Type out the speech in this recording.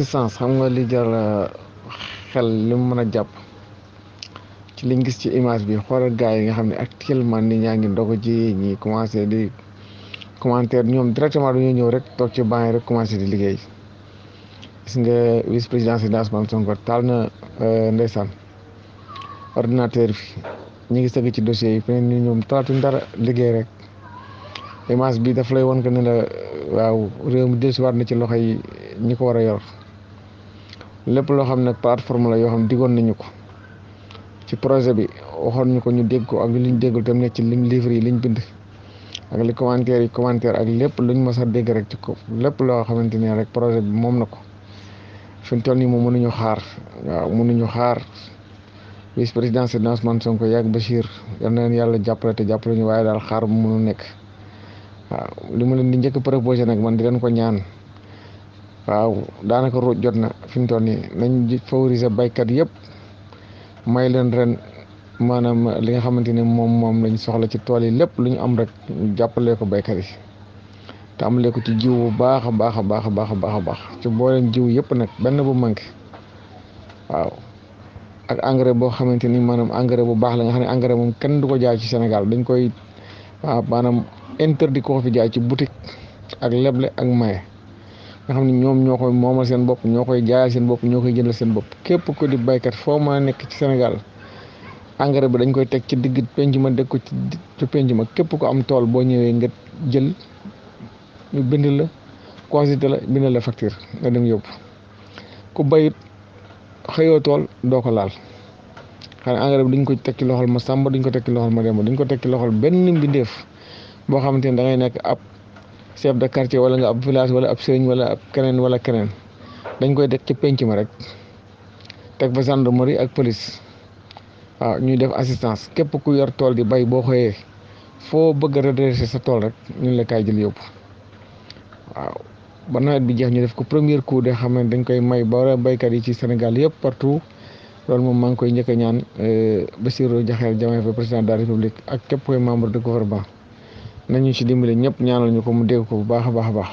assistance xam nga li jar xel li mu mën a jàpp ci liñ gis ci image bi xoolal gars yi nga xam ne actuellement ni ñaa ngi ndogu ji ñi commencé di commentaire ñoom directement dañoo ñëw rek toog ci banc yi rek commencé di liggéey. gis nga vice présidentiel Ousmane Sonko taal na ndeysaan ordinateur bi ñu ngi sëgg ci dossier yi peut ni ñoom talaatuñ dara liggéey rek image bi daf lay won que ne la waaw réew mi dellusiwaat na ci loxo yi ñi ko war a yor lépp loo xam ne plateforme la yoo xam digoon nañu ko ci projet bi waxoon ñu ko ñu dégg ko ak liñ déggul tam nekk ci liñ livre yi liñ bind ak li commentaire ak lépp luñ mës a dégg rek ci ko lépp loo xamante ni rek projet bi moom na ko fi mu toll nii moom mënuñu xaar waaw mënuñu xaar vice présidentiel Ousmane Sonko yàgg Bachir yal na leen yàlla jàppale te jàppale ñu waaye daal xaar bu mënu nekk waaw li ma leen di njëkk proposé nag man di leen ko ñaan waaw daanaka ruuj jot na fi mu toll nii nañ favoriser baykat yëpp may leen ren maanaam li nga xamante ne moom lañ soxla ci tool yi lépp lu ñu am rek ñu jàppalee ko baykat yi te amalee ko ci jiw bu baax a baax a baax a baax a baax a baax ci booleen jiw yëpp nag benn bu manqué waaw ak engrais boo xamante ni maanaam engrais bu baax la nga xam ne engrais moom kenn du ko jaay ci Sénégal dañ koy waaw maanaam interdit ko fi jaay ci boutique ak leble ak maye nga xam ne ñoom ñoo koy moomal seen bopp ñoo koy jaayal seen bopp ñoo koy jëndal seen bopp képp ko di baykat foo ma nekk ci Sénégal engrais bi dañ koy teg ci digg penc ma dégg ko ci penc ma képp ko am tool boo ñëwee nga jël ñu bind la consulté la bind la facture nga dem yóbbu ku bayit xëyoo tool doo ko laal xam ne engrais bi duñ ko teg ci loxol ma sàmba duñ ko teg ci loxol ma demba duñ ko teg ci loxol benn mbindeef boo xamante ni da ngay nekk ab chef de quartier wala nga ab village wala ab sëriñ wala ab keneen dañ koy teg ci penc ma rek teg fa gendarmerie ak police waaw ñuy def assistance képp ku yor tool di bay boo xëyee foo bëgg a redresser sa tool rek ñu la kaay jël yóbbu waaw ba nawet bi jeex ñu def ko premier coup de xam ne dañ koy may ba baykat yi ci Sénégal yëpp partout loolu moom maa ngi koy njëkk a ñaan Bassirou Diomaye Faye président de la République ak képp koy membre de gouvernement nañu ci dimbali ñëpp ñaanal ñu ko mu dégg ko bu baax a baax a baax